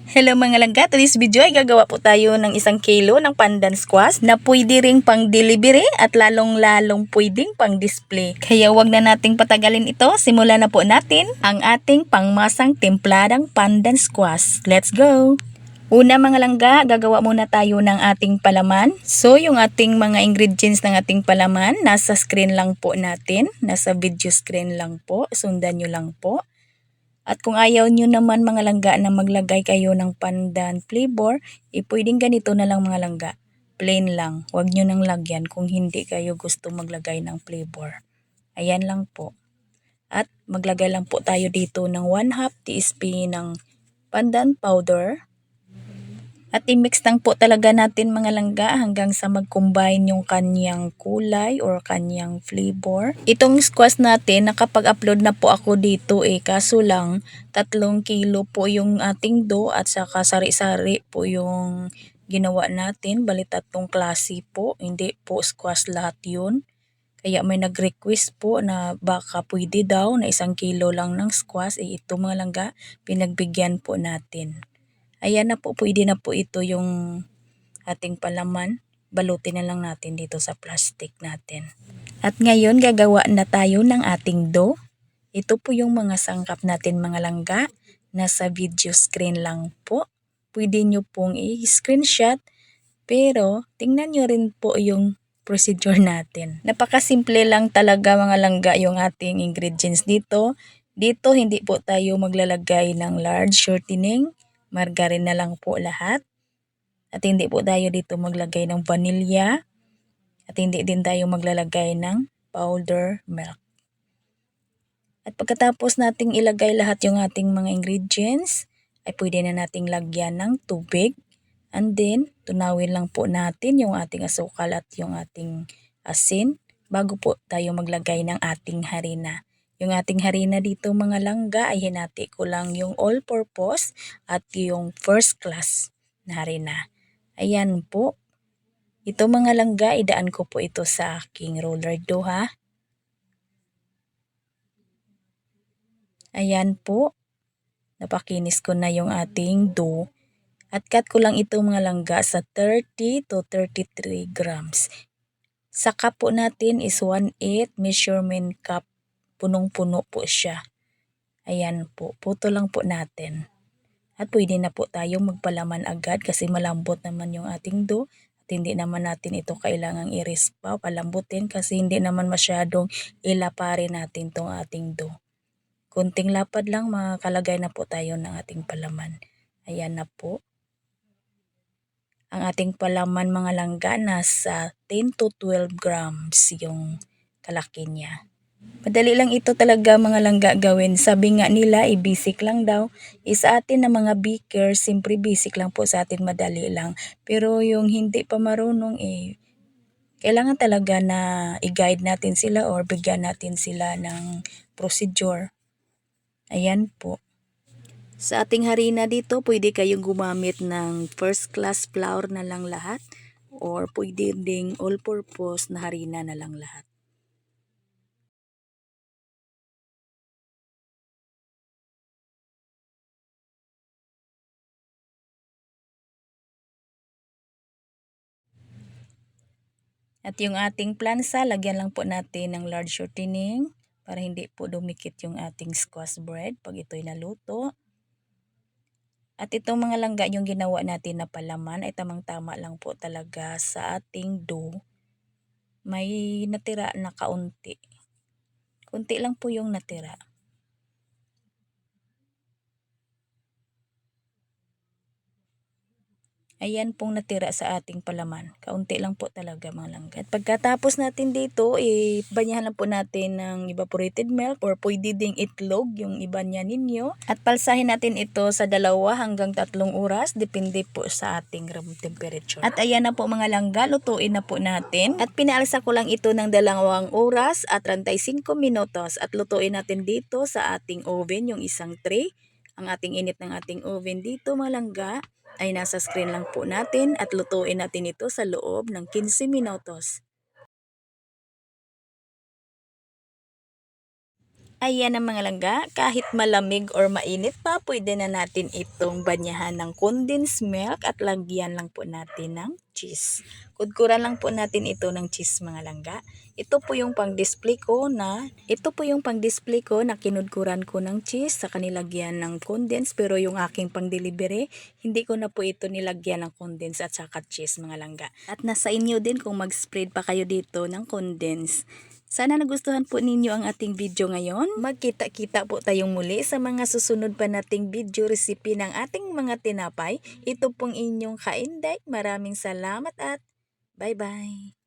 Hello mga langga, today's video ay gagawa po tayo ng 1 kilo ng pandan squash na pwede ring pang delivery at lalong-lalong pwedeng pang display. Kaya wag na nating patagalin ito, simulan na po natin ang ating pangmasang templadang pandan squash. Let's go! Una mga langga, gagawa muna tayo ng ating palaman. So yung ating mga ingredients ng ating palaman, nasa screen lang po natin, nasa video screen lang po, sundan nyo lang po. At kung ayaw nyo naman mga langga na maglagay kayo ng pandan flavor, pwedeng ganito na lang mga langga. Plain lang. Huwag nyo nang lagyan kung hindi kayo gusto maglagay ng flavor. Ayan lang po. At maglagay lang po tayo dito ng 1/2 teaspoon ng pandan powder. At i-mix lang po talaga natin mga langga hanggang sa mag-combine yung kanyang kulay or kanyang flavor. Itong squash natin, nakapag-upload na po ako dito kaso lang 3 kilo po yung ating dough at saka sari-sari po yung ginawa natin. Bali 3 klase po, hindi po squash lahat yun. Kaya may nag-request po na baka pwede daw na 1 kilo lang ng squash. Ito mga langga, pinagbigyan po natin. Ayan na po, pwede na po ito yung ating palaman. Balutin na lang natin dito sa plastic natin. At ngayon, gagawa na tayo ng ating dough. Ito po yung mga sangkap natin mga langga. Nasa video screen lang po. Pwede nyo pong i-screenshot. Pero, tingnan nyo rin po yung procedure natin. Napakasimple lang talaga mga langga yung ating ingredients dito. Dito, hindi po tayo maglalagay ng large shortening. Margarine na lang po lahat. At hindi po tayo dito maglagay ng vanilya. At hindi din tayo maglalagay ng powder milk. At pagkatapos nating ilagay lahat yung ating mga ingredients, ay pwede na nating lagyan ng tubig. And then, tunawin lang po natin yung ating asukal at yung ating asin bago po tayo maglagay ng ating harina. Yung ating harina dito mga langga ay hinati ko lang yung all-purpose at yung first class na harina. Ayan po. Ito mga langga, idaan ko po ito sa aking roller dough ha. Ayan po. Napakinis ko na yung ating dough. At cut ko lang ito mga langga sa 30 to 33 grams. Sa cup po natin is 1/8 measurement cup. Punong-puno po siya. Ayan po. Puto lang po natin. At pwede na po tayong magpalaman agad kasi malambot naman yung ating dough. At hindi naman natin ito kailangang i-rispa, palambutin kasi hindi naman masyadong ilaparin natin tong ating dough. Kunting lapad lang, makakalagay na po tayo ng ating palaman. Ayan na po. Ang ating palaman mga langga, nasa 10 to 12 grams yung kalaki niya. Madali lang ito talaga mga langga gawin. Sabi nga nila, basic lang daw. Sa atin na mga beaker, simpre basic lang po sa atin, madali lang. Pero yung hindi pa marunong, kailangan talaga na i-guide natin sila or bigyan natin sila ng procedure. Ayan po. Sa ating harina dito, pwede kayong gumamit ng first class flour na lang lahat or pwede ding all-purpose na harina na lang lahat. At yung ating plansa, lagyan lang po natin ng large shortening para hindi po dumikit yung ating squash bread pag ito'y naluto. At itong mga langga yung ginawa natin na palaman ay tamang-tama lang po talaga sa ating dough. May natira na kaunti. Kunti lang po yung natira. Ayan pong natira sa ating palaman. Kaunti lang po talaga mga langga. At pagkatapos natin dito, banyahan lang po natin ng evaporated milk or pwede ding itlog yung ibanya ninyo. At palsahin natin ito sa 2 hanggang 3 oras. Depende po sa ating room temperature. At ayan na po mga langga, lutuin na po natin. At pinaalsa ko lang ito ng 2 oras at 35 minutos. At lutuin natin dito sa ating oven yung isang tray. Ang ating init ng ating oven dito mga langga ay nasa screen lang po natin at lutuin natin ito sa loob ng 15 minutos. Ayan ang mga langga, kahit malamig or mainit pa, pwede na natin itong banyahan ng condensed milk at lagyan lang po natin ng cheese. Kudkuran lang po natin ito ng cheese mga langga. Ito po yung pang-display ko na kinudkuran ko ng cheese sa kanilagyan ng condensed, pero yung aking pang-delivery, hindi ko na po ito nilagyan ng condensed at saka cheese mga langga. At nasa inyo din kung mag-spread pa kayo dito ng condensed. Sana nagustuhan po ninyo ang ating video ngayon. Magkita-kita po tayong muli sa mga susunod pa nating video recipe ng ating mga tinapay. Ito pong inyong Kainday. Maraming salamat at bye-bye.